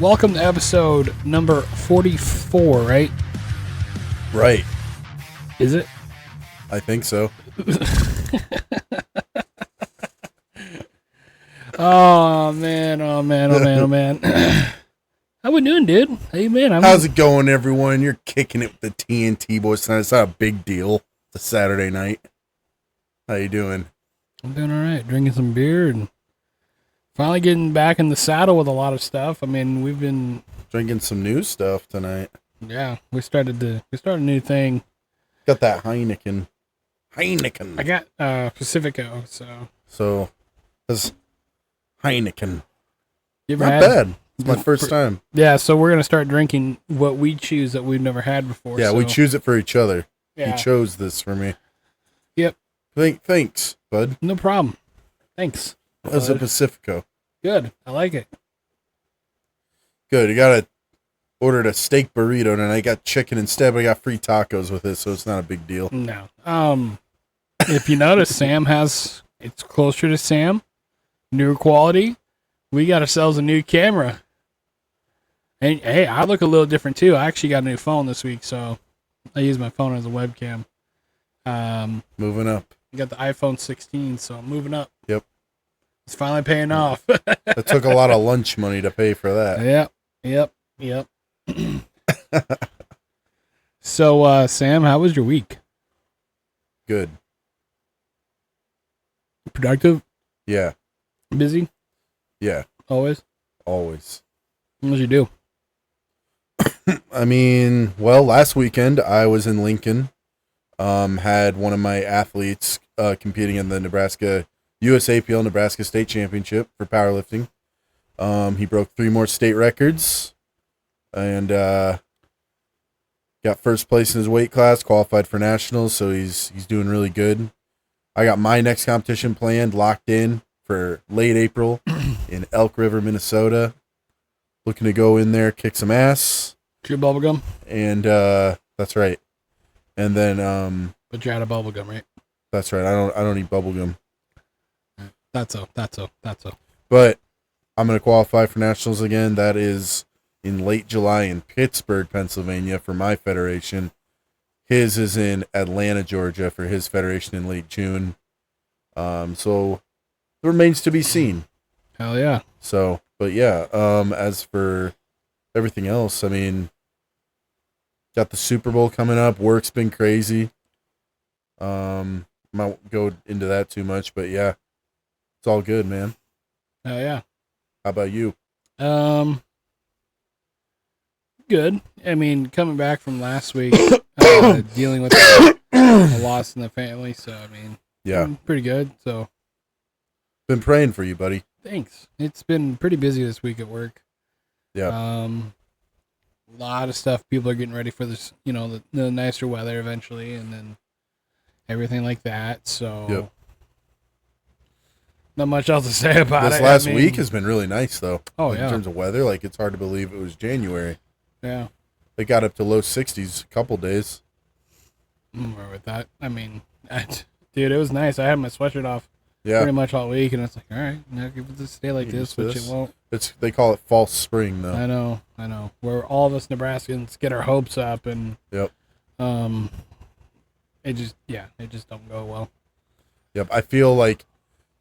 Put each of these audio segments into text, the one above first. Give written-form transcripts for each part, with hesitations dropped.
Welcome to episode number 44, right? Right. Is it? I think so. Oh, man. How we doing, dude? Hey, man. How's it going, everyone? You're kicking it with the TNT boys tonight. It's not a big deal. It's a Saturday night. How you doing? I'm doing all right. Drinking some beer and finally getting back in the saddle with a lot of stuff. I mean, we've been... Drinking some new stuff tonight. Yeah, we started a new thing. Got that Heineken. I got Pacifico, so... So, that's Heineken. You ever Not had... bad. It's my first time. Yeah, so we're going to start drinking what we choose that we've never had before. Yeah, so. we choose it for each other. Yeah. You chose this for me. Yep. Thanks, bud. No problem. Thanks. That's a Pacifico. Good. I like it. Good. Ordered a steak burrito and I got chicken instead, but I got free tacos with it, so it's not a big deal. No. If you notice, it's closer to Sam. Newer quality. We got ourselves a new camera. And hey, I look a little different too. I actually got a new phone this week, so I use my phone as a webcam. Moving up. I got the iPhone 16, so I'm moving up. Yep. It's finally paying off. It took a lot of lunch money to pay for that. Yep. So, Sam, how was your week? Good. Productive? Yeah. Busy? Yeah. Always? Always. What did you do? I mean, well, last weekend I was in Lincoln. Had one of my athletes competing in the USAPL Nebraska State Championship for powerlifting. He broke 3 more state records and got first place in his weight class, qualified for nationals, so he's doing really good. I got my next competition planned, locked in for late April in Elk River, Minnesota. Looking to go in there, kick some ass. Chew bubblegum? And that's right. And then But you're out of bubblegum, right? that's right. I don't eat bubblegum. That's all. But I'm going to qualify for nationals again. That is in late July in Pittsburgh, Pennsylvania for my federation. His is in Atlanta, Georgia for his federation in late June. So it remains to be seen. Hell yeah. So, but yeah, as for everything else, I mean, got the Super Bowl coming up. Work's been crazy. Might go into that too much, but yeah, it's all good, man. Hell yeah. How about you? Good. I mean, coming back from last week, dealing with a loss in the family, so I mean, Yeah, pretty good. So, been praying for you, buddy. thanks. It's been pretty busy this week at work. Yeah. A lot of stuff. People are getting ready for this, the nicer weather eventually, and then everything like that. So, Yep. Not much else to say about This it. last week has been really nice, though. Oh, like, yeah. In terms of weather, like it's hard to believe it was January. Yeah. It got up to low 60s a couple days. I'm all right with that. I mean, dude, it was nice. I had my sweatshirt off Yeah. pretty much all week, and it's like, all right, now if it just stay like this, which it won't. They call it false spring, though. I know. Where all of us Nebraskans get our hopes up, and Yep. it just don't go well. Yep. I feel like,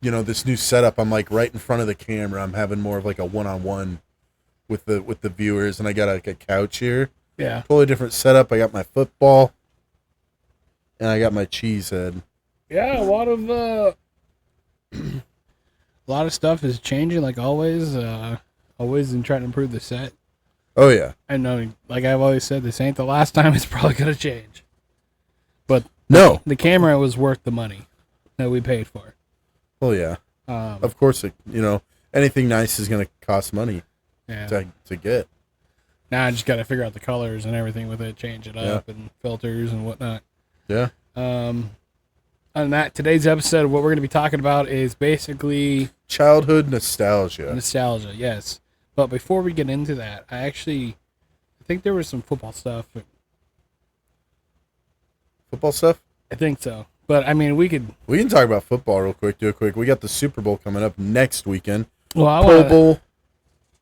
this new setup, I'm like right in front of the camera. I'm having more of like a one-on-one with the viewers, and I got like a couch here. Yeah. Totally different setup. I got my football, and I got my cheese head. Yeah, a lot of stuff is changing, like always. Always in trying to improve the set. Oh yeah. I know, like I've always said, this ain't the last time it's probably gonna change. But No. the camera was worth the money that we paid for. Oh yeah. Of course, anything nice is gonna cost money Yeah. to get. Now I just got to figure out the colors and everything with it, change it up, and filters and whatnot. Yeah. On that, today's episode, what we're going to be talking about is basically Childhood nostalgia. nostalgia. Yes, but before we get into that, I think there was some football stuff. Football stuff? I think so, but I mean, we can talk about football real quick. Do it quick. We got the Super Bowl coming up next weekend. Well, Pro Bowl.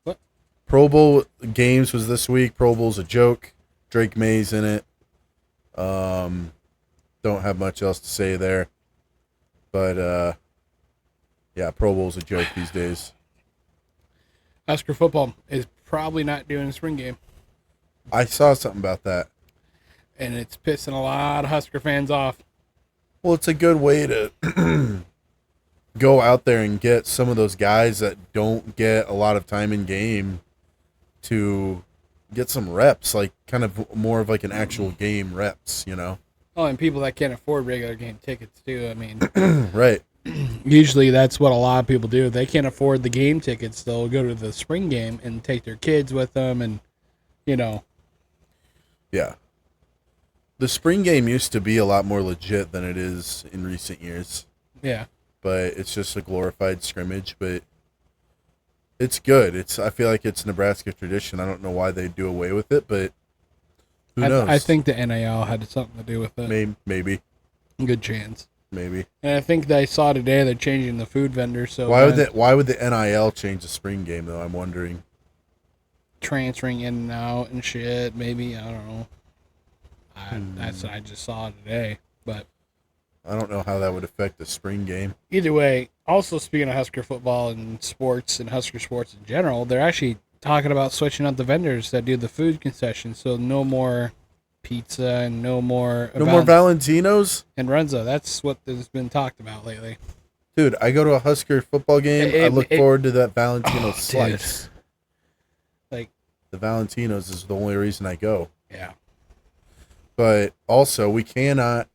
What? Pro Bowl games was this week. Pro Bowl's a joke. Drake May's in it. Don't have much else to say there. But, yeah, Pro Bowl's a joke these days. Husker football is probably not doing a spring game. I saw something about that. And it's pissing a lot of Husker fans off. Well, it's a good way to go out there and get some of those guys that don't get a lot of time in game to get some reps, like kind of more of like an actual game reps, you know? Oh, and people that can't afford regular game tickets too. I mean, right. Usually that's what a lot of people do. If they can't afford the game tickets, they'll go to the spring game and take their kids with them, and you know. Yeah. The spring game used to be a lot more legit than it is in recent years. Yeah. But it's just a glorified scrimmage, but it's good. I feel like it's Nebraska tradition. I don't know why they do away with it, but who knows? I think the NIL had something to do with it. Maybe. Good chance. Maybe. And I think they saw today they're changing the food vendor. So why would the NIL change the spring game though? I'm wondering. Transferring in and out and shit. Maybe, I don't know. That's what I just saw today, but I don't know how that would affect the spring game. Either way, also speaking of Husker football and sports and Husker sports in general, they're actually talking about switching out the vendors that do the food concessions. So no more pizza and no more Valentinos and Renzo. That's what has been talked about lately. Dude, I go to a Husker football game. I look forward to that Valentino slice. Dude. Like the Valentinos is the only reason I go. Yeah. But also, we cannot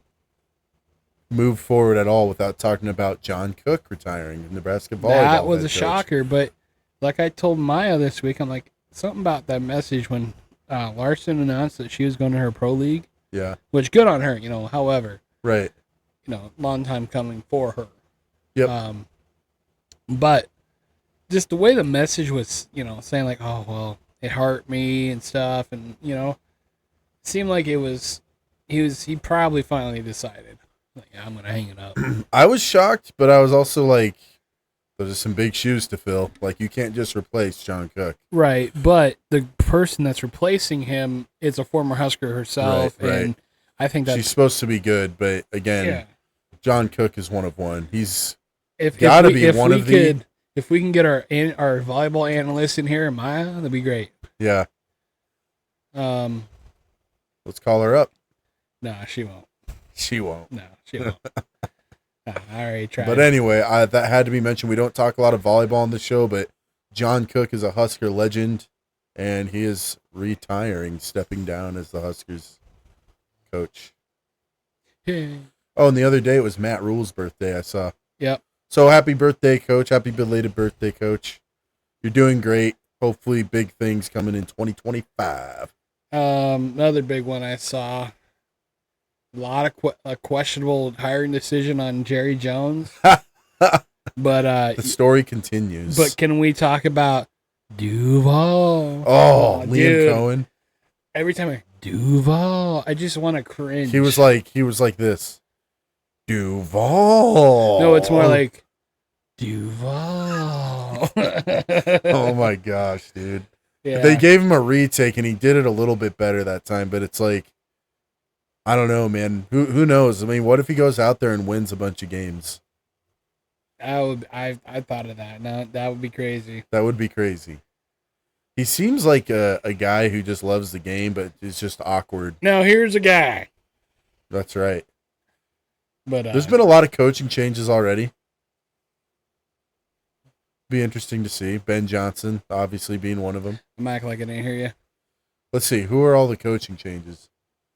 move forward at all without talking about John Cook retiring, Nebraska volleyball. That was a coach. shocker, but like I told Maya this week, I'm like, something about that message when Larson announced that she was going to her pro league. Yeah. Which, good on her, however. Right. Long time coming for her. Yep. But just the way the message was, saying like, oh, well, it hurt me and stuff, and, seemed like he probably finally decided, like, yeah, I'm going to hang it up. I was shocked, but I was also like, those are some big shoes to fill. Like, you can't just replace John Cook. Right, but the person that's replacing him is a former Husker herself, right. And I think that's... She's supposed to be good, but again, yeah. John Cook is one of one. He's If we can get our volleyball analyst in here, Maya, that'd be great. Yeah. Let's call her up. No, she won't. She won't. No, she won't. I already tried. But anyway, that had to be mentioned. We don't talk a lot of volleyball on the show, but John Cook is a Husker legend, and he is retiring, stepping down as the Huskers coach. Oh, and the other day it was Matt Rule's birthday, I saw. Yep. So happy birthday, Coach. Happy belated birthday, Coach. You're doing great. Hopefully big things coming in 2025. Another big one I saw. A lot of questionable hiring decision on Jerry Jones. But the story continues. But can we talk about Duval? Oh, Liam Cohen. Every time Duval, I just want to cringe. He was like this. Duval. No, it's more like Duval. Oh my gosh, dude. Yeah. They gave him a retake and he did it a little bit better that time, but it's like, I don't know, man. Who knows? I mean, what if he goes out there and wins a bunch of games? I thought of that. No, that would be crazy. That would be crazy. He seems like a guy who just loves the game, but is just awkward. Now here's a guy. That's right. But there's been a lot of coaching changes already. Be interesting to see. Ben Johnson, obviously, being one of them. I'm acting like I didn't hear you. Let's see. Who are all the coaching changes?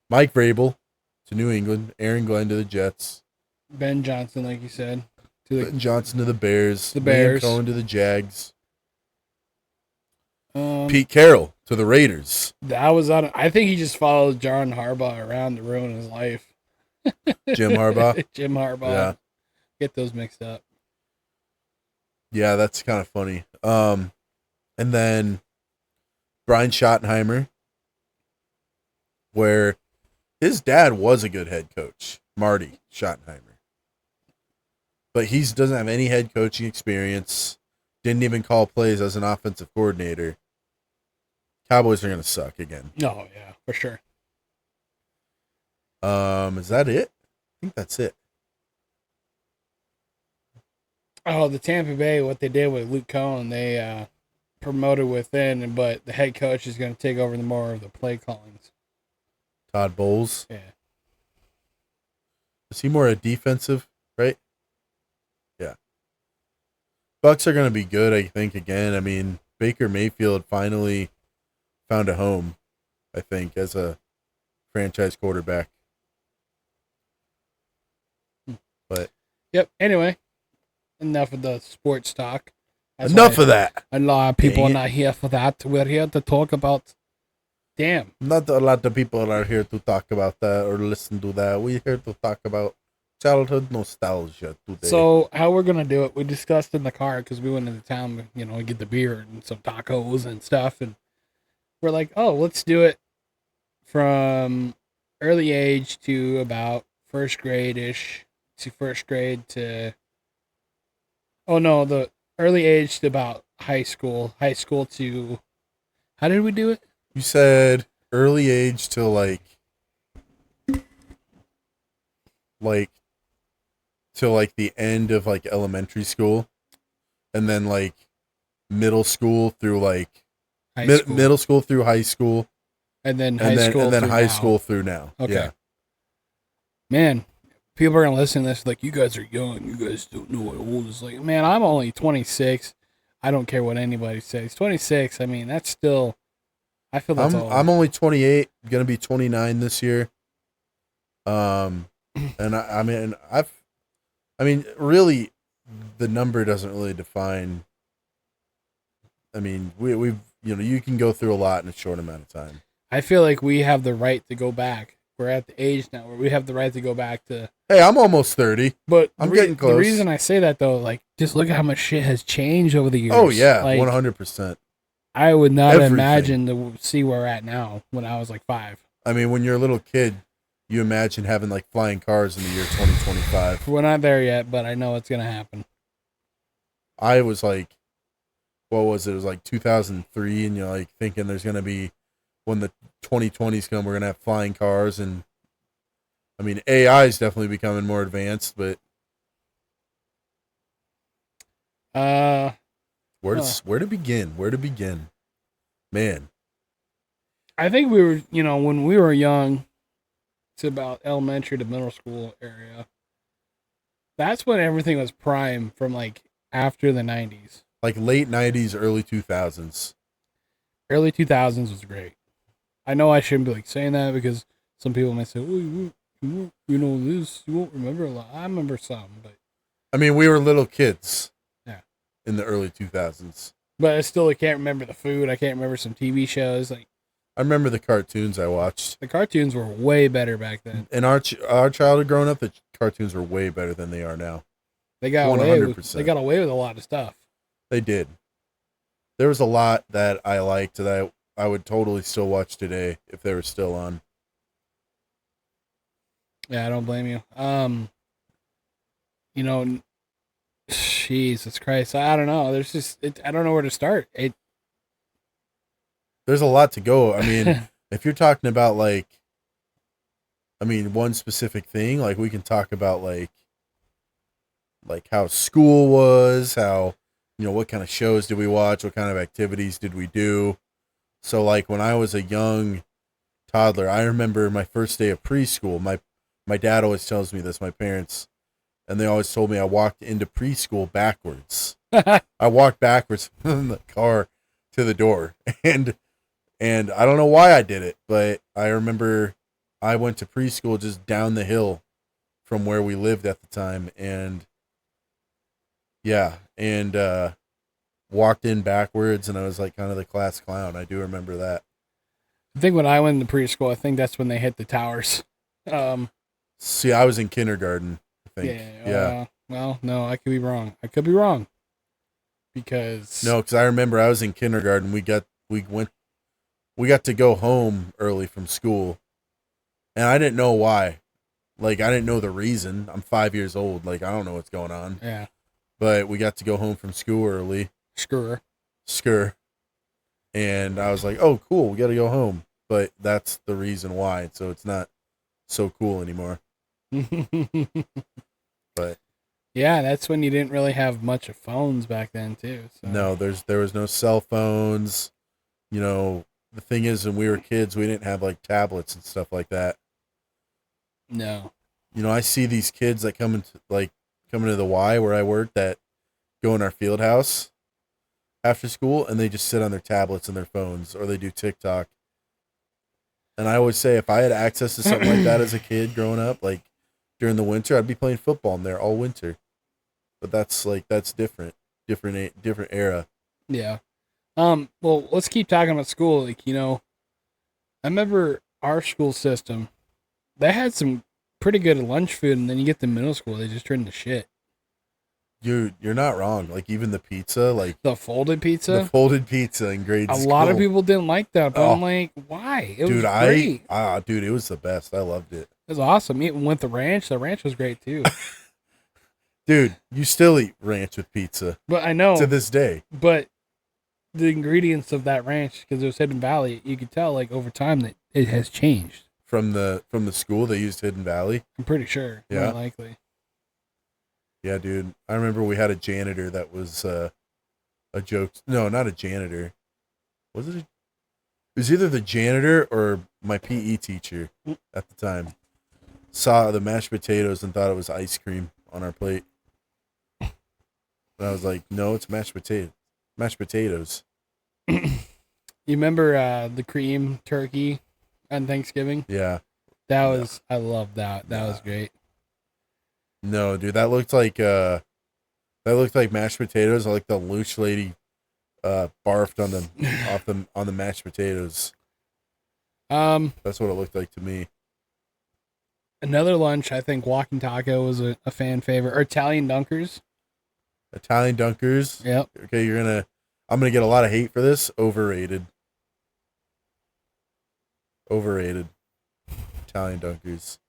Mike Vrabel to New England. Aaron Glenn to the Jets. Ben Johnson, like you said. Ben Johnson to the Bears. The Bears. Liam Cohen to the Jags. Pete Carroll to the Raiders. That was on. I think he just followed John Harbaugh around to ruin his life. Jim Harbaugh. Jim Harbaugh. Yeah. Get those mixed up. Yeah, that's kind of funny. And then Brian Schottenheimer, where his dad was a good head coach, Marty Schottenheimer. But he doesn't have any head coaching experience. Didn't even call plays as an offensive coordinator. Cowboys are gonna suck again. Oh yeah, for sure. Is that it? I think that's it. Oh, the Tampa Bay, what they did with Luke Cohen, they promoted within, but the head coach is going to take over the more of the play callings. Todd Bowles. Yeah. Is he more a defensive, right? Yeah. Bucks are going to be good, I think, again. I mean, Baker Mayfield finally found a home, I think, as a franchise quarterback. But Yep. Anyway, enough of the sports talk. Enough of that. A lot of people Dang are it. not here for that. We're here to talk about. Damn. Not a lot of people are here to talk about that or listen to that. We're here to talk about childhood nostalgia today. So how we're gonna do it? We discussed in the car because we went into town, to get the beer and some tacos and stuff, and we're like, oh, let's do it from early age to about first grade ish to first grade to. Oh no, the early age to about high school to. How did we do it? You said early age to till the end of elementary school, and then middle school through middle school through high school, and then and then high now. school through now. Okay. Yeah. Man, people are gonna listen to this like, you guys are young. You guys don't know what old is like. Man, I'm only 26. I don't care what anybody says. 26. I mean, that's still. I feel that's old. I'm only 28. Gonna be 29 this year. And I mean, really, the number doesn't really define. I mean, we've you can go through a lot in a short amount of time. I feel like we have the right to go back. We're at the age now where we have the right to go back to. Hey, I'm almost 30. But I'm getting close. The reason I say that though, just look at how much shit has changed over the years. Oh yeah, 100%. I would not Everything. imagine to see where we're at now when I was 5. I mean, when you're a little kid, you imagine having flying cars in the year 2025. We're not there yet, but I know it's gonna happen. I was what was it? It was 2003, and you're thinking there's gonna be, when the 2020s come, we're gonna have flying cars, and I mean AI is definitely becoming more advanced, but where to begin? Where to begin? Man, I think we were, when we were young, it's about elementary to middle school area. That's when everything was prime from after the 90s. Late 90s, early 2000s. Early 2000s was great. I know I shouldn't be saying that because some people may say, "Oh, you won't remember a lot." I remember some, but I mean, we were little kids. Yeah. In the early 2000s. But I can't remember the food. I can't remember some TV shows. I remember the cartoons I watched. The cartoons were way better back then. In our childhood growing up, the cartoons were way better than they are now. They got 100%. They got away with a lot of stuff. They did. There was a lot that I liked that I would totally still watch today if they were still on. Yeah, I don't blame you. Jesus Christ, I don't know. There's just I don't know where to start. There's a lot to go. I mean, if you're talking about one specific thing, we can talk about how school was, how what kind of shows did we watch, what kind of activities did we do. So when I was a young toddler, I remember my first day of preschool. My dad always tells me this, my parents, and they always told me I walked into preschool backwards. I walked backwards from the car to the door, and I don't know why I did it, but I remember I went to preschool just down the hill from where we lived at the time, and walked in backwards, and I was kind of the class clown. I do remember that. I think when I went into preschool, I think that's when they hit the towers. See, I was in kindergarten, I think. Yeah. Well, no, I could be wrong. Because I remember I was in kindergarten. We got to go home early from school, and I didn't know why. I didn't know the reason. I'm 5 years old. I don't know what's going on. Yeah. But we got to go home from school early. Screw. And I was like, oh, cool, we got to go home. But that's the reason why. So it's not so cool anymore. But yeah, that's when you didn't really have much of phones back then too. So. no, there was no cell phones. You know, the thing is, when we were kids, we didn't have like tablets and stuff like that. No. You know, I see these kids that coming to the Y where I work that go in our field house after school and they just sit on their tablets and their phones or they do TikTok. And I always say if I had access to something like that as a kid growing up, like during the winter, I'd be playing football in there all winter. But that's different era. Yeah. Well, let's keep talking about school. Like, you know, I remember our school system, they had some pretty good lunch food, and then you get to middle school, they just turn to shit. You're not wrong. Like even the pizza, like The folded pizza? the folded pizza in grade school. A lot of people didn't like that, but I'm Oh. like, why? It Dude, was great. dude, it was the best. I loved it. It was awesome. Even with the ranch was great too. Dude, you still eat ranch with pizza But I know, to this day. but the ingredients of that ranch, because it was Hidden Valley, you could tell like over time that it has changed. From the school they used Hidden Valley. I'm pretty sure. Yeah. More likely. Yeah, dude. I remember we had a janitor that was a joke. No, not a janitor. Was it? It was either the janitor or my PE teacher at the time. Saw the mashed potatoes and thought it was ice cream on our plate. And I was like, no, it's mashed potatoes. Mashed potatoes. You remember the cream turkey on Thanksgiving? Yeah. That was, I love that. That was great. No, dude, that looked like mashed potatoes. Like the lunch lady barfed on them on the mashed potatoes. That's what it looked like to me. Another lunch, I think Walking Taco was a fan favorite. Or Italian Dunkers. Italian Dunkers. Yep. Okay, I'm gonna get a lot of hate for this. Overrated. Overrated. Italian Dunkers.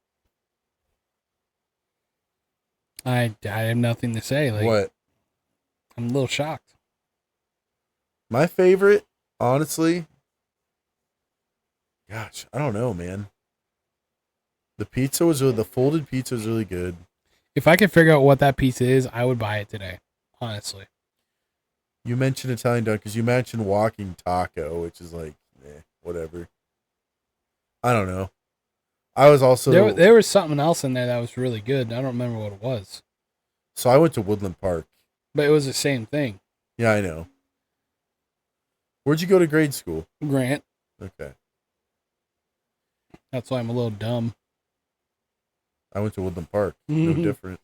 I have nothing to say. Like, What? I'm a little shocked. My favorite, honestly. Gosh, I don't know, man. The folded pizza was really good. If I could figure out what that pizza is, I would buy it today. Honestly. You mentioned Italian Dunkers. You mentioned Walking Taco, which is like, whatever. I don't know. I was also There was something else in there that was really good. I don't remember what it was. So I went to Woodland Park. But it was the same thing. Yeah, I know. Where'd you go to grade school? Grant. Okay. That's why I'm a little dumb. I went to Woodland Park. No different.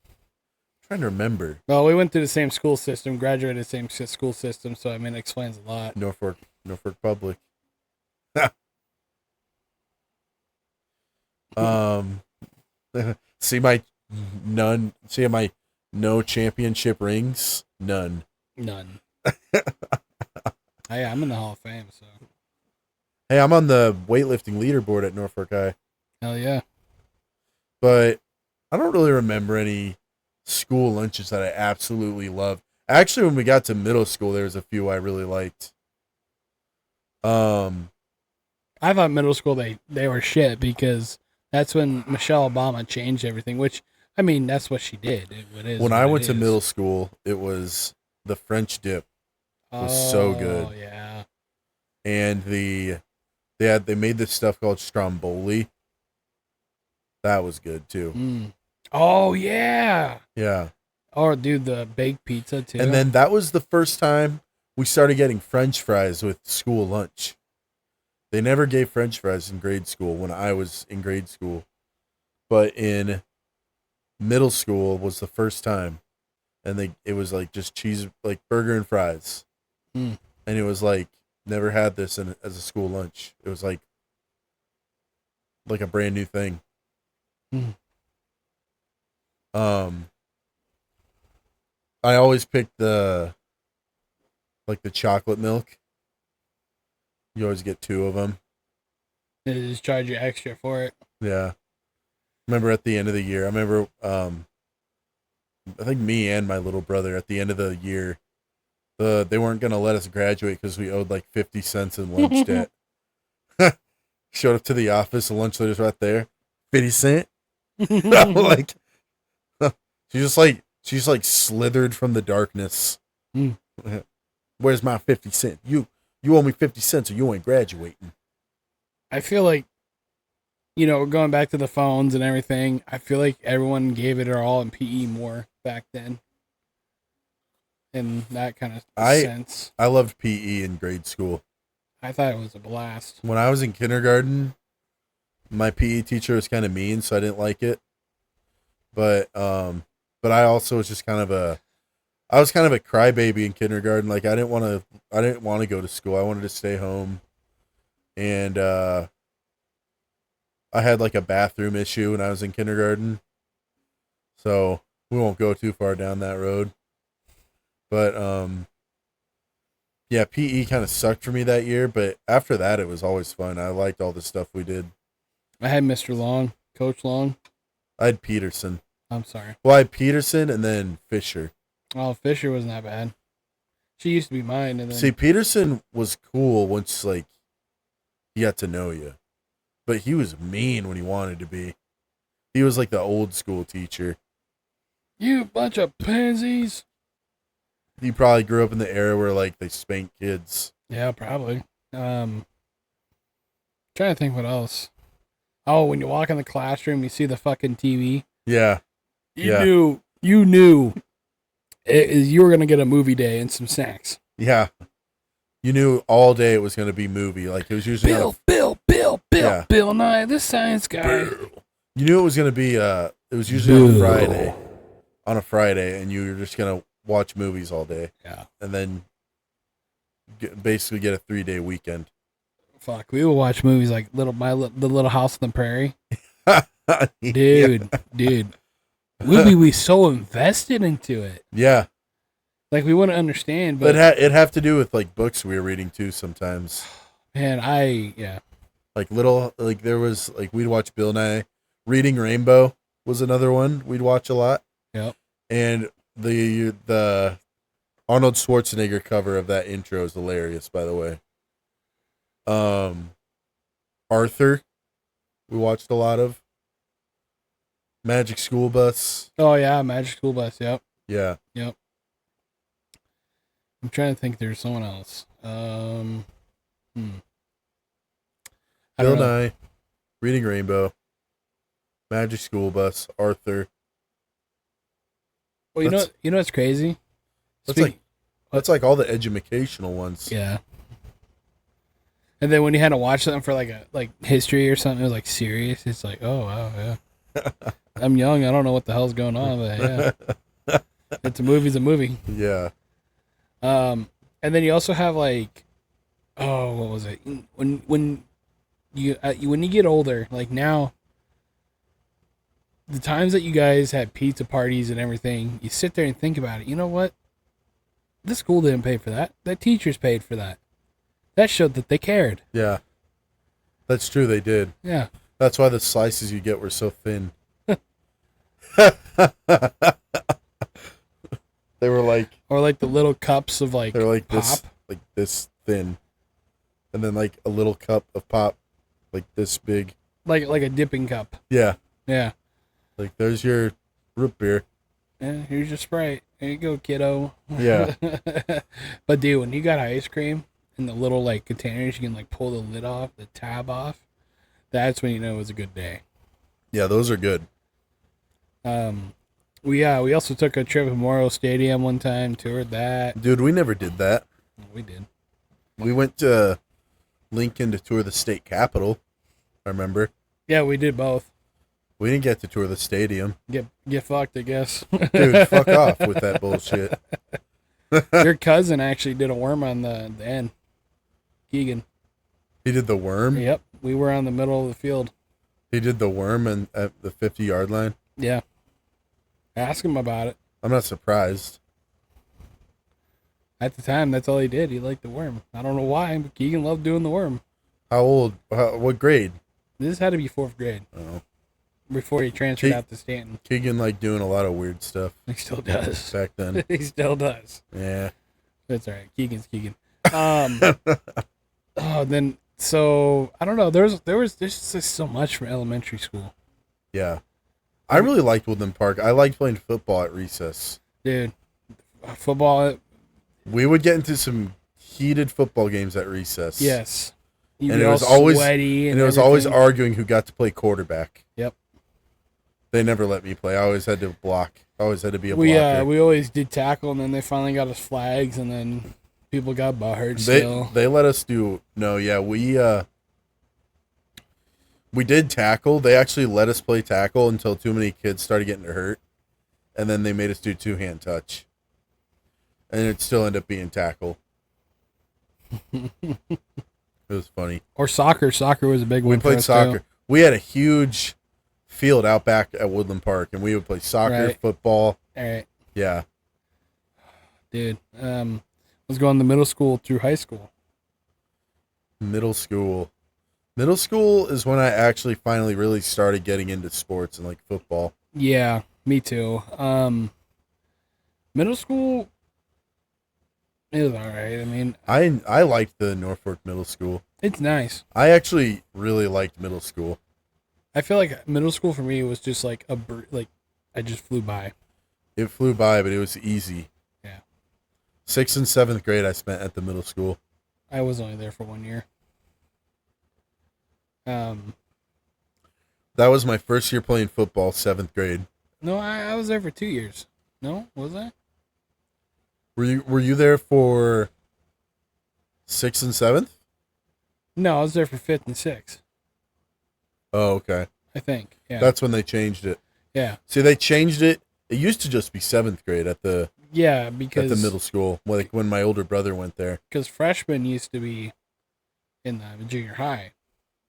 I'm trying to remember. Well, we went through the same school system, graduated the same school system, so I mean, it explains a lot. Norfolk Public. See my no championship rings? None. Hey, I'm in the Hall of Fame, so. Hey, I'm on the weightlifting leaderboard at Norfolk High. Hell yeah. But I don't really remember any school lunches that I absolutely loved. Actually, when we got to middle school, there was a few I really liked. I thought middle school they were shit because that's when Michelle Obama changed everything, which, I mean, that's what she did. When I went to middle school, it was the French dip was so good. Oh, yeah. And they made this stuff called stromboli. That was good too. Mm. Oh, yeah. Yeah. Oh, dude, the baked pizza too. And then that was the first time we started getting French fries with school lunch. They never gave French fries in grade school when I was in grade school. But in middle school was the first time. And it was like just cheese, like burger and fries. Mm. And it was like, never had this as a school lunch. It was like a brand new thing. Mm. I always picked the chocolate milk. You always get 2 of them. They just charge you extra for it. Yeah. Remember at the end of the year, I think me and my little brother at the end of the year, They weren't gonna let us graduate because we owed like 50 cents in lunch debt. Showed up to the office, the lunch lady's right there. 50 cent. I'm like, she's just like slithered from the darkness. Mm. Where's my 50 cent? You owe me 50 cents or you ain't graduating. I feel like, going back to the phones and everything, I feel like everyone gave it all in PE more back then. In that kind of sense. I loved PE in grade school. I thought it was a blast. When I was in kindergarten, my PE teacher was kind of mean, so I didn't like it. But I also was just kind of a crybaby in kindergarten. Like I didn't want to go to school. I wanted to stay home. And I had like a bathroom issue when I was in kindergarten. So we won't go too far down that road. But yeah, PE kind of sucked for me that year, but after that it was always fun. I liked all the stuff we did. I had Mr. Long, Coach Long. I had Peterson. I'm sorry. Well, I had Peterson and then Fisher. Oh, Fisher wasn't that bad. She used to be mine. And then... See, Peterson was cool once like he got to know you, but he was mean when he wanted to be. He was like the old school teacher. You bunch of pansies. He probably grew up in the era where like they spanked kids. Yeah, probably. Trying to think what else. Oh, when you walk in the classroom, you see the fucking TV. Yeah. You knew you were gonna get a movie day and some snacks. Yeah. You knew all day it was gonna be movie. Like it was usually Bill Nye, the science guy. You knew it was gonna be it was usually on a Friday, and you were just gonna watch movies all day. Yeah. And then basically get a 3-day weekend. Fuck, we would watch movies like the Little House on the Prairie. Dude. We'd be so invested into it. Yeah. Like we wouldn't understand, but it'd have to do with like books we were reading too sometimes. Man, like there was like we'd watch Bill Nye. Reading Rainbow was another one we'd watch a lot. Yep. And the Arnold Schwarzenegger cover of that intro is hilarious, by the way. Arthur, we watched a lot of. Magic School Bus. Oh yeah, Magic School Bus. Yep. Yeah. Yep. I'm trying to think. There's someone else. Bill Nye, Reading Rainbow, Magic School Bus, Arthur. Well, you know what's crazy? That's like all the educational ones. Yeah. And then when you had to watch something for like history or something, it was like serious. It's like, oh wow, yeah. I'm young. I don't know what the hell's going on, but yeah, it's a movie's a movie. Yeah. And then you also have like, oh, what was it? When you get older, like now, the times that you guys had pizza parties and everything, you sit there and think about it. You know what? The school didn't pay for that. The teachers paid for that. That showed that they cared. Yeah. That's true. They did. Yeah. That's why the slices you get were so thin. They were like, or like the little cups of like, they're like pop. this thin, and then like a little cup of pop, like this big, like a dipping cup. Yeah. Like there's your root beer. Yeah, here's your Sprite. There you go, kiddo. Yeah. But dude, when you got ice cream in the little like containers, you can like pull the lid off, the tab off. That's when you know it was a good day. Yeah, those are good. We also took a trip to Memorial Stadium one time, toured that. Dude, we never did that. We did. We went to Lincoln to tour the state capitol. I remember. Yeah, we did both. We didn't get to tour the stadium. Get fucked, I guess. Dude, fuck off with that bullshit. Your cousin actually did a worm on the end. Keegan. He did the worm? Yep. We were on the middle of the field. He did the worm at the 50-yard line? Yeah. Ask him about it. I'm not surprised. At the time, that's all he did. He liked the worm. I don't know why, but Keegan loved doing the worm. How old? What grade? This had to be 4th grade. Oh. Before he transferred out to Stanton. Keegan liked doing a lot of weird stuff. He still does. Back then. He still does. Yeah. That's all right. Keegan's Keegan. Then so I don't know. There's just so much from elementary school, Yeah. I really liked Woodland Park. I liked playing football at recess. dude. Football, We would get into some heated football games at recess. yes. You'd And be it all was always sweaty, and it was always everything. arguing who got to play quarterback. Yep. They never let me play. I always had to block. I always had to be a blocker. We always did tackle, and then they finally got us flags, and then people got butthurt still. They let us do we did tackle. They actually let us play tackle until too many kids started getting hurt, and then they made us do 2-hand touch, and it still ended up being tackle. It was funny. Or soccer. Soccer was a big one. We played for us soccer. too. We had a huge field out back at Woodland Park, and we would play soccer, Right. football. All right, Yeah, dude. I was going to middle school through high school. middle school. Middle school is when I actually finally really started getting into sports and like football. Yeah, me too. Middle school is all right. I mean, I liked the Norfolk Middle School. it's nice. I actually really liked middle school. I feel like middle school for me was just like I just flew by. It flew by, but it was easy. Yeah. 6th and 7th grade I spent at the middle school. I was only there for 1 year. That was my first year playing football, 7th grade. No, I was there for 2 years. No, was I? Were you there for 6th and 7th? No, I was there for 5th and 6th. Oh, okay. I think. Yeah. That's when they changed it. yeah. See, they changed it. It used to just be 7th grade at the Yeah, because at the middle school, like when my older brother went there. because freshmen used to be in the junior high.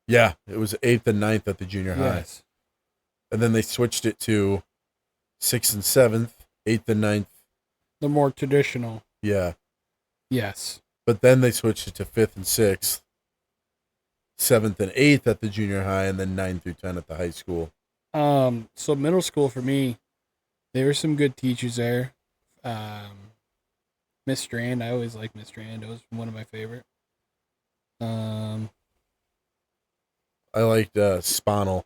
Yeah, it was 8th and 9th at the junior high. Yes. And then they switched it to 6th and 7th, 8th and 9th. The more traditional. Yeah. Yes. But then they switched it to 5th and 6th, 7th and 8th at the junior high, and then 9 through 10 at the high school. So middle school for me, there were some good teachers there. Miss Strand, I always liked Miss Strand. It was one of my favorite. I liked Spanel,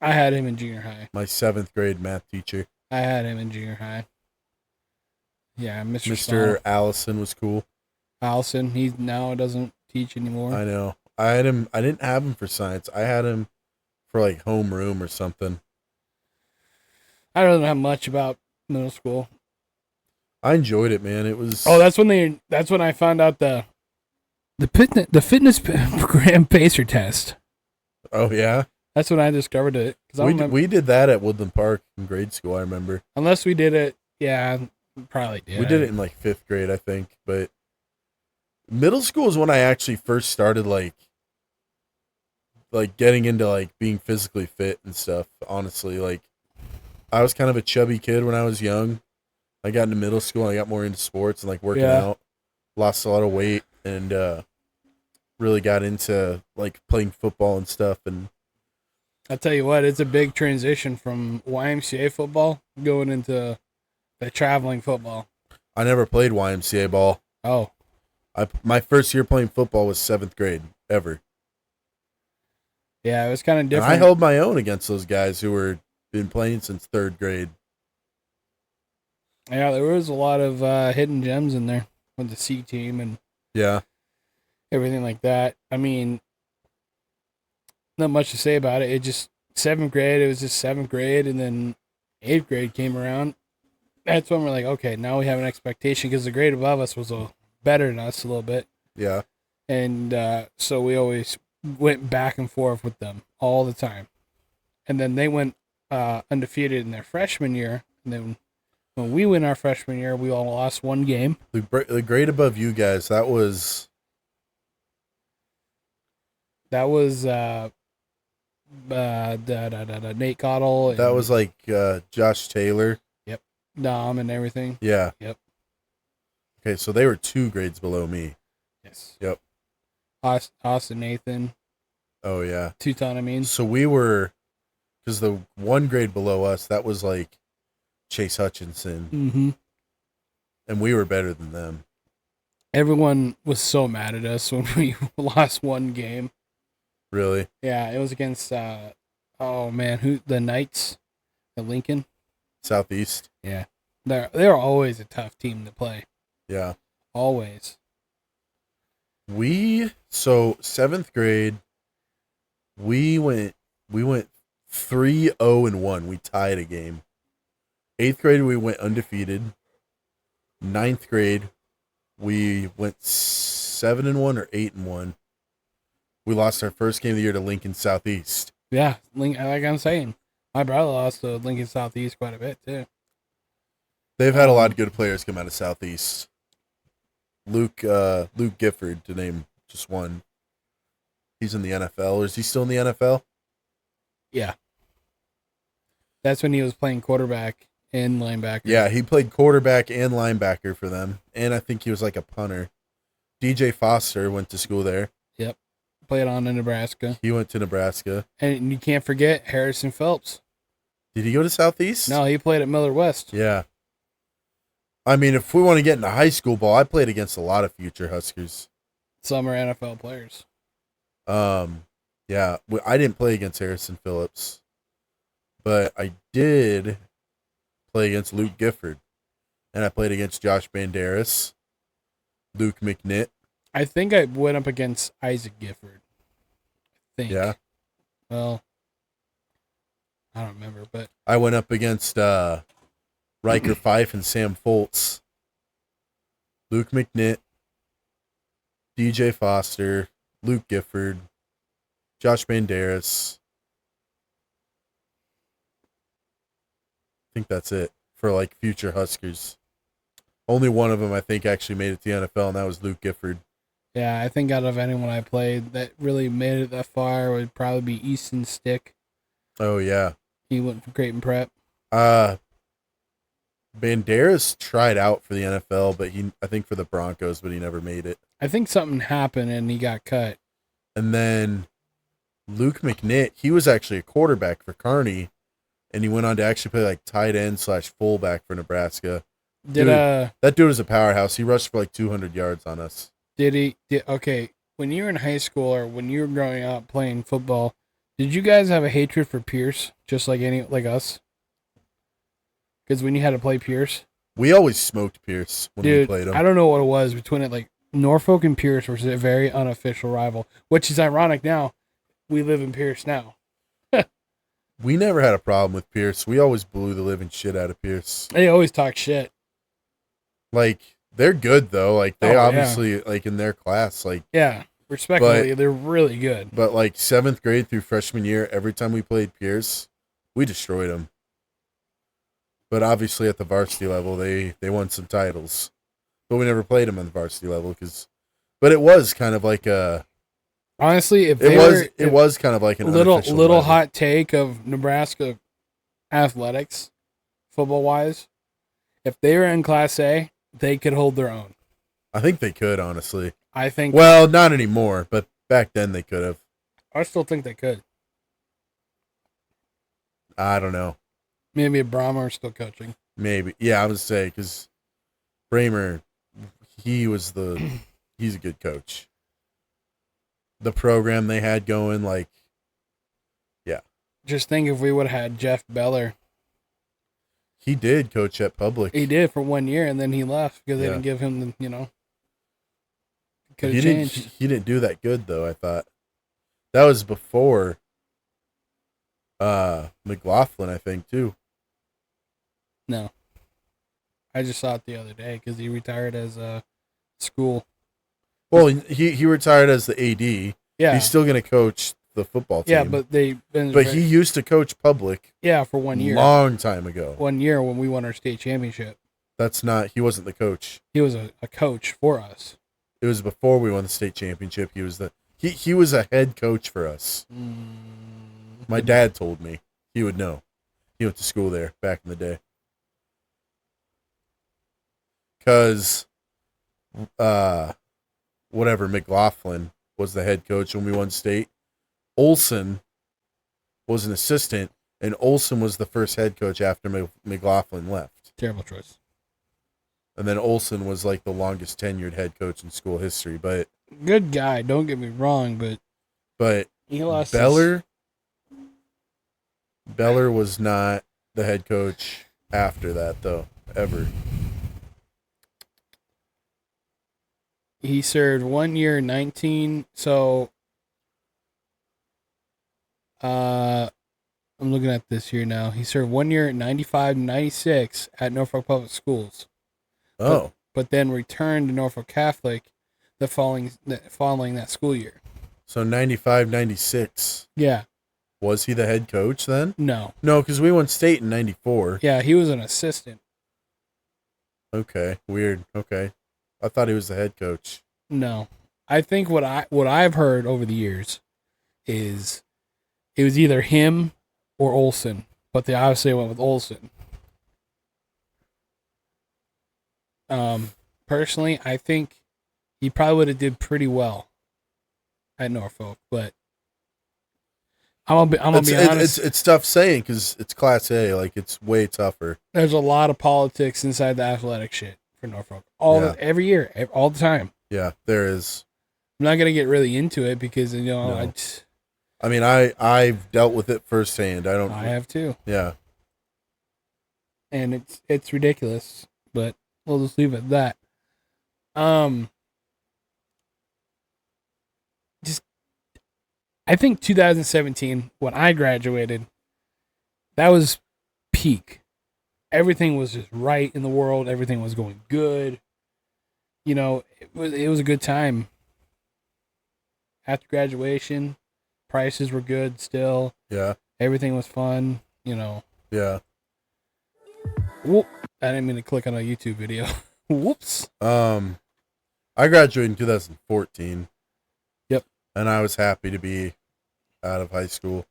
I had him in junior high. my 7th grade math teacher. I had him in junior high. Yeah, Mr. Mr. Allison was cool. Allison, he now doesn't teach anymore. I know. I had him. I didn't have him for science. I had him for like homeroom or something. I don't know much about middle school. I enjoyed it, man. It was. Oh, that's when I found out the fitness program pacer test. Oh yeah. That's when I discovered it. 'Cause I don't remember, We did that at Woodland Park in grade school. I remember. unless we did it, yeah, probably did. We did it in like 5th grade, I think. But middle school is when I actually first started like getting into like being physically fit and stuff. Honestly, like I was kind of a chubby kid when I was young. I got into middle school and I got more into sports and like working out. Lost a lot of weight and really got into like playing football and stuff. And I'll tell you what, it's a big transition from YMCA football going into the traveling football. I never played YMCA ball. Oh, My first year playing football was 7th grade ever. yeah, it was kind of And different. I held my own against those guys who were been playing since 3rd grade. Yeah, there was a lot of hidden gems in there with the C team and Yeah. everything like that. I mean, not much to say about it. It just 7th grade. It was just 7th grade, and then 8th grade came around. That's when we're like, okay, now we have an expectation because the grade above us was better than us a little bit, Yeah. and so we always went back and forth with them all the time. And then they went undefeated in their freshman year, and then when we went our freshman year, we all lost one game. The grade above you guys, that was That was Nate Cottle. And that was like Josh Taylor. Dom and everything. Yeah. Yep. Okay, so they were 2 grades below me. Yes. Yep. Austin Nathan. Oh yeah. Two-ton, I mean. So we were, because the 1 grade below us, that was like Chase Hutchinson, Mm-hmm. and we were better than them. Everyone was so mad at us when we lost one game. Really? Yeah, it was against the Knights at Lincoln. Southeast. Yeah. They're always a tough team to play. Yeah. Always. So 7th grade, we went 3-0-1. We tied a game. 8th grade, we went undefeated. 9th grade, we went 7-1 or 8-1. We lost our first game of the year to Lincoln Southeast. Yeah, like I'm saying, my brother lost to Lincoln Southeast quite a bit too. They've had a lot of good players come out of Southeast. Luke Gifford, to name just one. He's in the NFL. Is he still in the NFL? Yeah. That's when he was playing quarterback and linebacker. Yeah, he played quarterback and linebacker for them. And I think he was like a punter. DJ Foster went to school there. Yep. Played on in Nebraska. He went to Nebraska. And you can't forget Harrison Phelps. Did he go to Southeast? No, he played at Miller West. Yeah. I mean, if we want to get into high school ball, I played against a lot of future Huskers. Some are NFL players. Yeah, I didn't play against Harrison Phillips, but I did play against Luke Gifford, and I played against Josh Banderas, Luke McNitt. I think I went up against Isaac Gifford. I think. Yeah. Well, I don't remember, but I went up against Riker Fife and Sam Foltz, Luke McNitt, DJ Foster, Luke Gifford, Josh Banderas. I think that's it for like future Huskers. Only one of them I think actually made it to the NFL, and that was Luke Gifford. yeah, I think out of anyone I played that really made it that far would probably be Easton Stick. Oh yeah. He went for Creighton Prep. Banderas tried out for the NFL, but I think for the Broncos, but he never made it. I think something happened and he got cut. And then Luke McNitt, he was actually a quarterback for Kearney, and he went on to actually play like tight end / fullback for Nebraska. That dude is a powerhouse. He rushed for like 200 yards on us. Okay, when you were in high school or when you were growing up playing football, did you guys have a hatred for Pierce, just like us? Because when you had to play Pierce, we always smoked Pierce when we played him. I don't know what it was between it. Like Norfolk and Pierce was a very unofficial rival, which is ironic now. We live in Pierce now. We never had a problem with Pierce. We always blew the living shit out of Pierce. They always talk shit. Like, they're good though. Like, they obviously like in their class. Like, yeah, respectfully, they're really good. But like 7th grade through freshman year, every time we played Pierce, we destroyed them. But obviously at the varsity level, they won some titles. But we never played them on the varsity level but it was kind of like a. Honestly, it was kind of like an little rival. hot take of Nebraska athletics, football wise. If they were in Class A, they could hold their own. I think they could, honestly. I think. Well, not anymore, but back then they could have. I still think they could. I don't know. Maybe if Brahmer is still coaching. Maybe. Yeah, I would say, because Bramer, he's a good coach. The program they had going, like, yeah. Just think if we would have had Jeff Beller. He did coach at Public. He did for 1 year, and then he left because they didn't give him the, could have changed. He didn't do that good, though, I thought. That was before McLaughlin, I think, too. No. I just saw it the other day because he retired as a school. Well, he retired as the AD. Yeah. He's still going to coach the football team. Yeah, but he used to coach Public. Yeah, for 1 year. Long time ago. 1 year when we won our state championship. He wasn't the coach. He was a coach for us. It was before we won the state championship. He was he was a head coach for us. My dad told me. He would know. He went to school there back in the day. Because McLaughlin was the head coach when we won state. Olson was an assistant, and Olson was the first head coach after McLaughlin left. Terrible choice. And then Olson was like the longest tenured head coach in school history. Good guy, don't get me wrong, But he lost Beller was not the head coach after that, though, ever. He served 1 year, 19. So, I'm looking at this here now. He served 1 year, 95, 96 at Norfolk Public Schools. Oh. But then returned to Norfolk Catholic the following that school year. So 95, 96. Yeah. Was he the head coach then? No. No, because we won state in 94. Yeah, he was an assistant. Okay, weird. Okay. I thought he was the head coach. No. I think what I've heard over the years is it was either him or Olson, but they obviously went with Olson. Personally, I think he probably would have did pretty well at Norfolk, but I'm gonna be honest. It's tough saying because it's Class A. Like, it's way tougher. There's a lot of politics inside the athletic shit for Norfolk. Every year, all the time. Yeah, there is. I'm not gonna get really into it because No. I mean, I've dealt with it firsthand. I have too. Yeah. And it's ridiculous, but we'll just leave it at that. I think 2017, when I graduated, that was peak. Everything was just right in the world. Everything was going good. It was a good time. After graduation, prices were good still. Yeah. Everything was fun. Yeah. Whoop. I didn't mean to click on a YouTube video. Whoops. I graduated in 2014. Yep. And I was happy to be out of high school.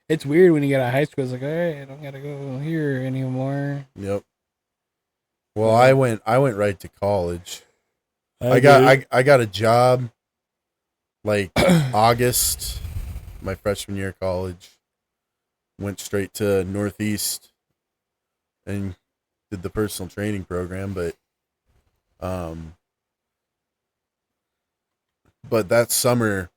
It's weird when you get out of high school. It's like, all right, I don't gotta go here anymore. Yep. Well, I went right to college. I got a job like August, my freshman year of college. Went straight to Northeast and did the personal training program, but that summer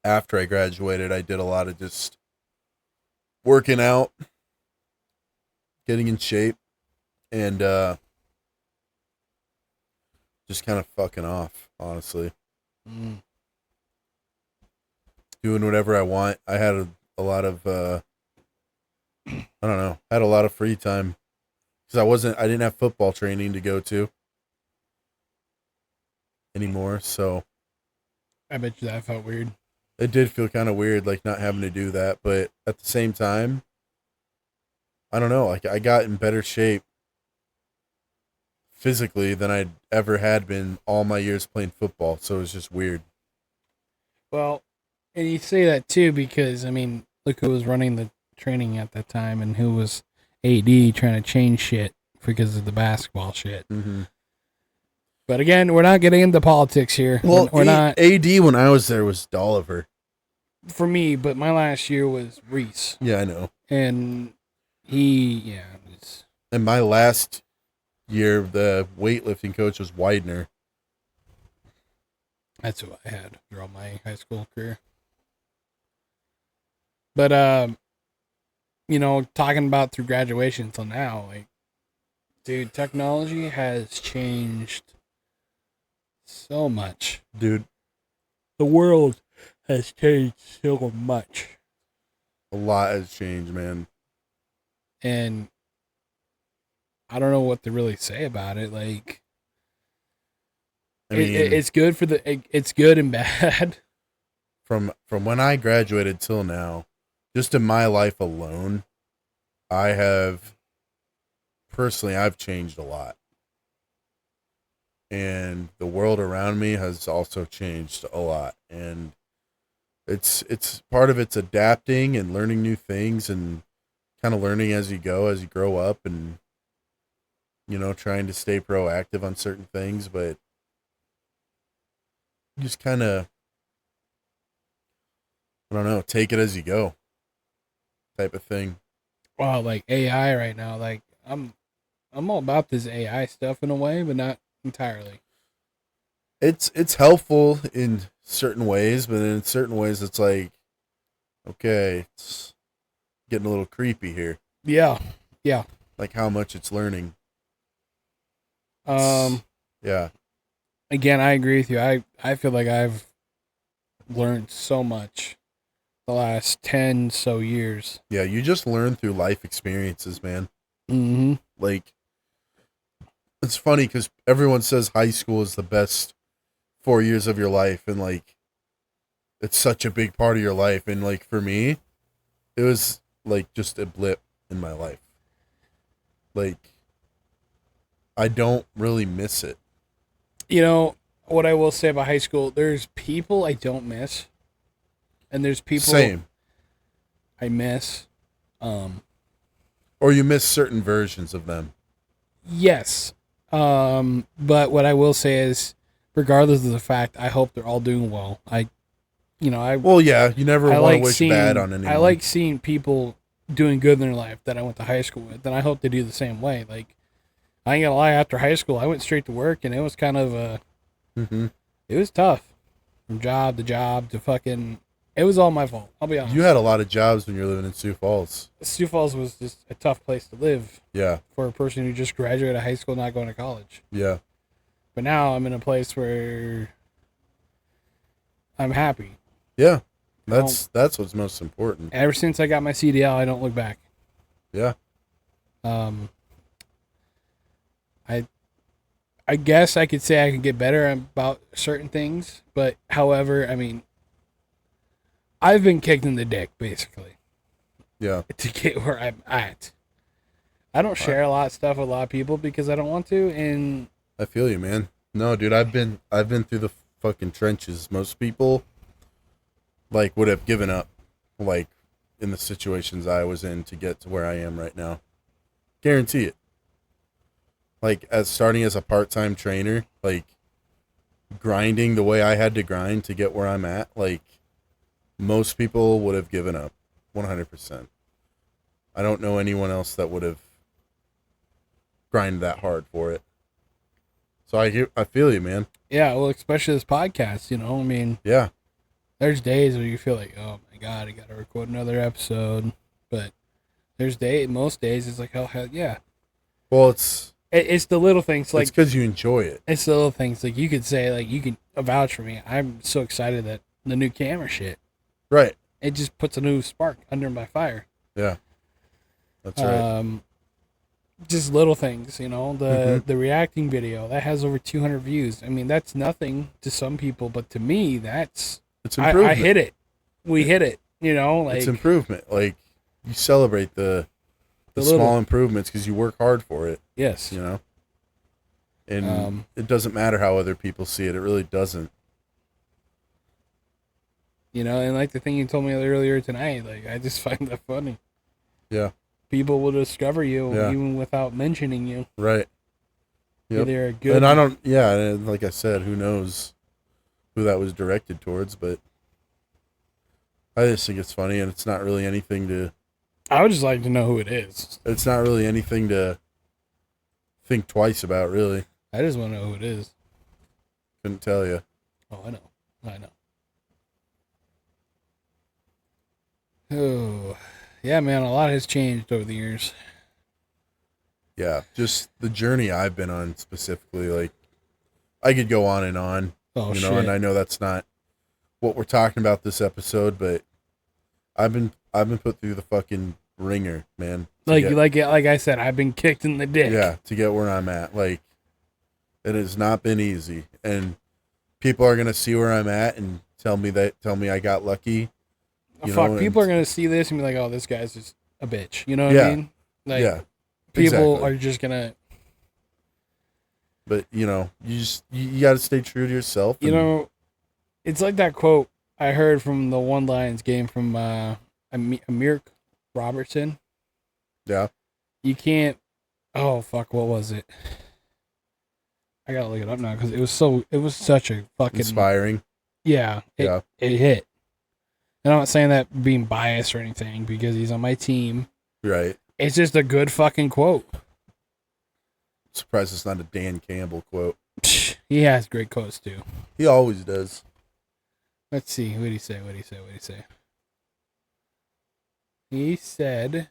after I graduated, I did a lot of just working out, getting in shape, and just kind of fucking off, honestly. Doing whatever I want. I had a lot of I don't know, had a lot of free time because I didn't have football training to go to anymore, so I bet you that felt weird. It did feel kind of weird, like not having to do that, but at the same time, I don't know, like I got in better shape physically than I'd ever had been all my years playing football, so it was just weird. Well, and you say that too because, I mean, look who was running the training at that time and who was AD trying to change shit because of the basketball shit. Mm-hmm. But again, we're not getting into politics here. Well, we're not. AD when I was there was Dolliver. For me, but my last year was Reese. Yeah, I know. And And my last year, the weightlifting coach was Widener. That's who I had throughout my high school career. But, talking about through graduation until now, like, dude, technology has changed so much. Dude. The world has changed so much. A lot has changed, man. And I don't know what to really say about it. Like, I mean, it's good it's good and bad. From when I graduated till now, just in my life alone, I've changed a lot. And the world around me has also changed a lot. And it's part of it's adapting and learning new things and kind of learning as you go, as you grow up, and trying to stay proactive on certain things, but just kind of, I don't know, take it as you go type of thing. Wow, like AI right now, like I'm all about this AI stuff in a way, but not entirely. It's helpful in certain ways, but in certain ways it's like, okay, it's getting a little creepy here. Yeah. Yeah. Like how much it's learning. Yeah. Again, I agree with you. I feel like I've learned so much the last 10 so years. Yeah, you just learn through life experiences, man. Mm-hmm. Like, it's funny because everyone says high school is the best 4 years of your life, and like, it's such a big part of your life. And like, for me, it was like just a blip in my life. Like, I don't really miss it. You know, what I will say about high school, there's people I don't miss. And there's people Same. I miss. Or you miss certain versions of them. Yes. But what I will say is, regardless of the fact, I hope they're all doing well. Well, yeah, you never want to wish bad on anyone. I like seeing people doing good in their life that I went to high school with, and I hope they do the same way. Like, I ain't gonna lie, after high school, I went straight to work, and it was kind of it was tough. From job to fucking, it was all my fault. I'll be honest. You had a lot of jobs when you were living in Sioux Falls. Sioux Falls was just a tough place to live. Yeah. For a person who just graduated high school, not going to college. Yeah. But now I'm in a place where I'm happy. Yeah. That's what's most important. Ever since I got my CDL, I don't look back. Yeah. I guess I could say I could get better about certain things, but however, I mean, I've been kicked in the dick, basically. Yeah. To get where I'm at. I don't share a lot of stuff with a lot of people because I don't want to, and I feel you, man. No, dude, I've been through the fucking trenches. Most people like would have given up, like, in the situations I was in to get to where I am right now. Guarantee it. Like, starting as a part-time trainer, like, grinding the way I had to grind to get where I'm at, like, most people would have given up 100%. I don't know anyone else that would have grinded that hard for it. So I feel you, man. yeah, well, especially this podcast, you know, I mean, Yeah. there's days where you feel like, oh my God, I got to record another episode, but most days it's like, oh, hell yeah. Well, it's the little things, like, it's because you enjoy it. it's the little things, like, you could say, like, you can vouch for me. I'm so excited that the new camera shit, Right. it just puts a new spark under my fire. Yeah. That's right. Just little things, you know, the reacting video that has over 200 views. I mean, that's nothing to some people, but to me, it's improvement. I hit it. We hit it, you know, like, it's improvement. Like, you celebrate the small improvements because you work hard for it. Yes. You know? And it doesn't matter how other people see it. It really doesn't. You know, and like the thing you told me earlier tonight, like, I just find that funny. Yeah. People will discover you even without mentioning you. Right. Yep. Either a good, and I don't, yeah, and like I said, who knows who that was directed towards, but I just think it's funny, and it's not really anything to... I would just like to know who it is. It's not really anything to think twice about, really. I just want to know who it is. Couldn't tell you. Oh, I know. Oh, yeah, man, a lot has changed over the years. Yeah, just the journey I've been on specifically, like, I could go on, Oh, you know, shit. and I know that's not what we're talking about this episode, but I've been put through the fucking ringer, man. Like I said, I've been kicked in the dick. Yeah, to get where I'm at. Like, it has not been easy, and people are gonna see where I'm at and tell me I got lucky. People are gonna see this and be like, "Oh, this guy's just a bitch." You know what I mean? Like, yeah, people exactly. are just gonna. But you know, you got to stay true to yourself. You know, it's like that quote I heard from the One Lions game from Amir Robertson. Yeah. You can't. Oh fuck! What was it? I gotta look it up now because it was such a fucking inspiring. Yeah. It hit. And I'm not saying that being biased or anything because he's on my team. Right. It's just a good fucking quote. Surprised it's not a Dan Campbell quote. He has great quotes too. He always does. Let's see. What did he say? What did he say? What did he say? He said.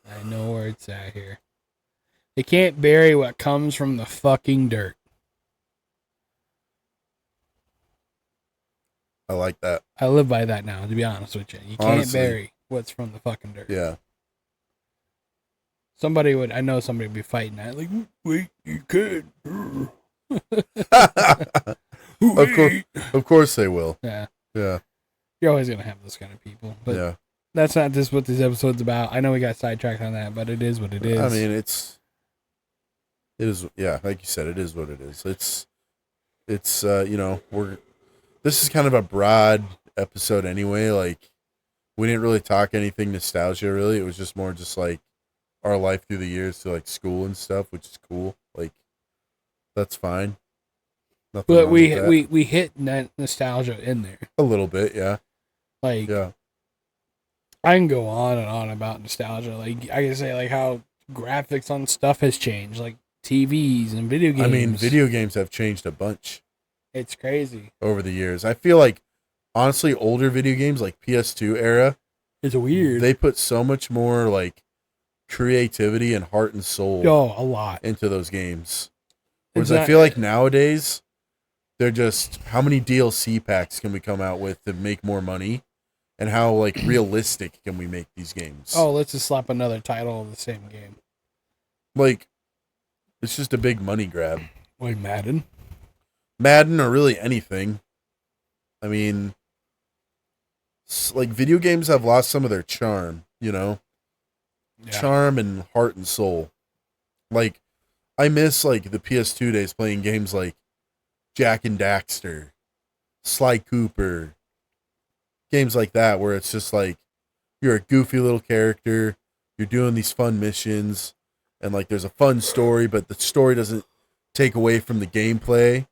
I know where it's at here. They can't bury what comes from the fucking dirt. I like that. I live by that now, to be honest with you. You can't Honestly. bury what's from the fucking dirt. Yeah. I know somebody would be fighting that. Like, wait, you could. Of course they will. Yeah. Yeah. You're always going to have those kind of people. But yeah. that's not just what this episode's about. I know we got sidetracked on that, but it is what it is. I mean, it is, yeah, like you said, it is what it is. It's this is kind of a broad episode anyway. Like, we didn't really talk anything nostalgia, really. It was just more just like our life through the years to like school and stuff, which is cool. Like, that's fine. Nothing but wrong with that. we hit that nostalgia in there. A little bit, yeah. Like, Yeah. I can go on and on about nostalgia. Like, I can say like how graphics on stuff has changed, like TVs and video games. I mean, video games have changed a bunch It's crazy. over the years. I feel like, honestly, older video games like PS2 era, It's weird. they put so much more like creativity and heart and soul a lot. into those games. Whereas I feel like nowadays, they're just, how many DLC packs can we come out with to make more money? And how like realistic can we make these games? Oh, let's just slap another title of the same game. Like, it's just a big money grab. Like Madden or really anything. I mean, like, video games have lost some of their charm, Yeah. charm and heart and soul. Like, I miss like the PS2 days playing games like Jack and Daxter, Sly Cooper, games like that where it's just like you're a goofy little character, you're doing these fun missions, and like there's a fun story, but the story doesn't take away from the gameplay,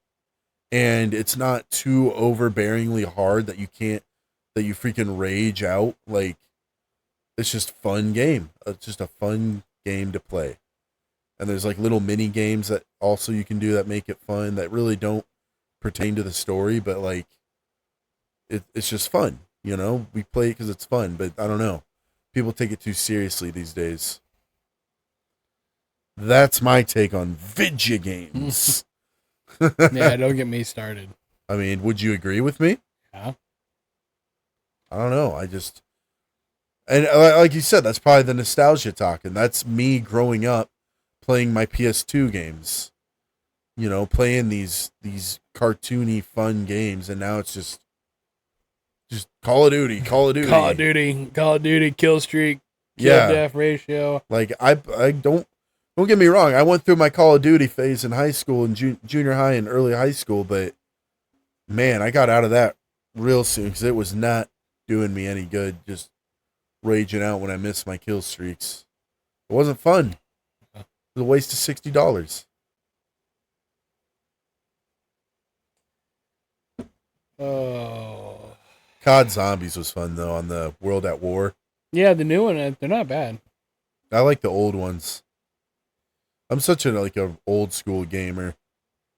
and it's not too overbearingly hard that you freaking rage out. Like, it's just fun game. It's just a fun game to play. And there's like little mini games that also you can do that make it fun that really don't pertain to the story, but like it's just fun. We play it because it's fun, but I don't know. People take it too seriously these days. That's my take on video games. Yeah, don't get me started. I mean, would you agree with me? Yeah. I don't know. And like you said, that's probably the nostalgia talking. That's me growing up playing my PS2 games. Playing these cartoony fun games, and now it's just Call of Duty. Call of Duty, kill streak, kill death ratio. Like, I don't get me wrong. I went through my Call of Duty phase in high school and junior high and early high school, but man, I got out of that real soon because it was not doing me any good. Just raging out when I missed my kill streaks. It wasn't fun. It was a waste of $60. Oh. COD Zombies was fun though on the World at War. Yeah, the new one, they're not bad. I like the old ones. I'm such a old school gamer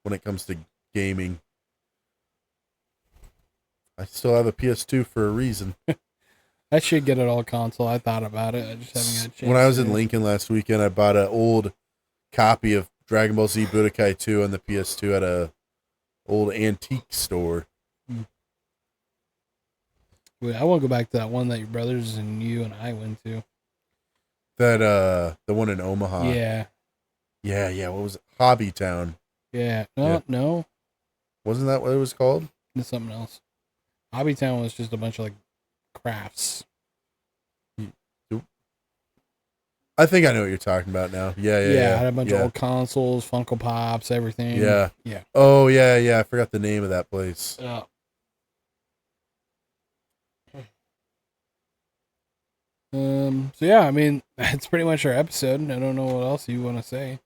when it comes to gaming. I still have a PS2 for a reason. I should get it all console. I thought about it. I just haven't got a chance. When I was in Lincoln last weekend, I bought an old copy of Dragon Ball Z Budokai 2 on the PS2 at a old antique store. Wait, I want to go back to that one that your brothers and you and I went to. That the one in Omaha. Yeah. Yeah. What was it? Hobby Town. Yeah. No. Wasn't that what it was called? It's something else. Hobbytown was just a bunch of like crafts. I think I know what you're talking about now. Yeah. I had a bunch of old consoles, Funko Pops, everything. Yeah. Yeah. Oh, yeah. I forgot the name of that place. So yeah, I mean, that's pretty much our episode. I don't know what else you want to say.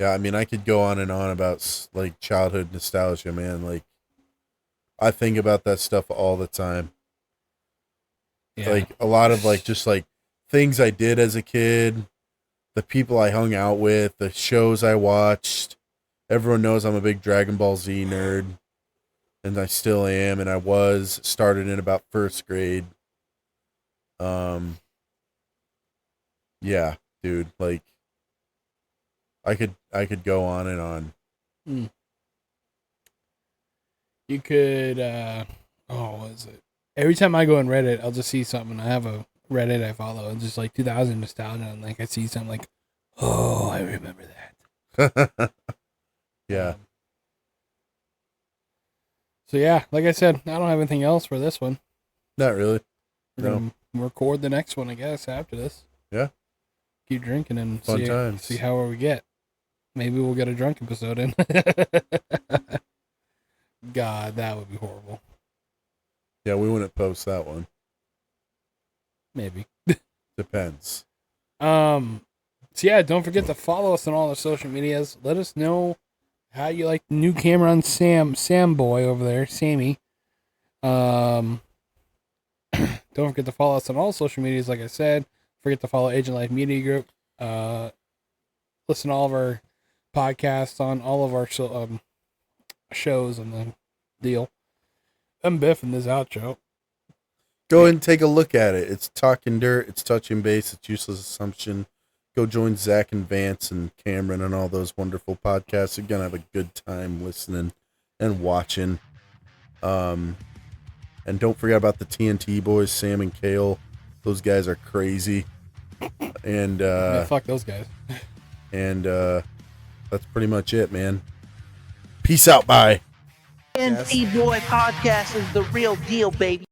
Yeah, I mean, I could go on and on about like childhood nostalgia, man. Like, I think about that stuff all the time. Yeah. Like a lot of like just like things I did as a kid, the people I hung out with, the shows I watched. Everyone knows I'm a big Dragon Ball Z nerd, and I still am, and I was started in about first grade. Yeah, dude, like I could go on and on. You could what is it? Every time I go on Reddit, I'll just see something. I have a Reddit I follow. It's just like 2000 nostalgia, and like I see something like, oh, I remember that. Yeah. So yeah, like I said, I don't have anything else for this one. Not really. We're gonna record the next one, I guess, after this. Yeah. Keep drinking and Fun times. see how we get. Maybe we'll get a drunk episode in. God, that would be horrible. Yeah, we wouldn't post that one. Maybe. Depends. So yeah, don't forget to follow us on all our social medias. Let us know how you like the new camera on Sam boy over there, Sammy. Don't forget to follow us on all social medias, like I said. Forget to follow Agent Life Media Group. Listen to all of our podcasts on all of our shows and the deal. I'm biffing this outro. Go ahead and take a look at it. It's Talking Dirt. It's Touching Base. It's Useless Assumption. Go join Zach and Vance and Cameron and all those wonderful podcasts. You're going to have a good time listening and watching. And don't forget about the TNT boys, Sam and Kale. Those guys are crazy. And yeah, fuck those guys. And that's pretty much it, man. Peace out. Bye. TNT Boy Podcast is the real deal, baby.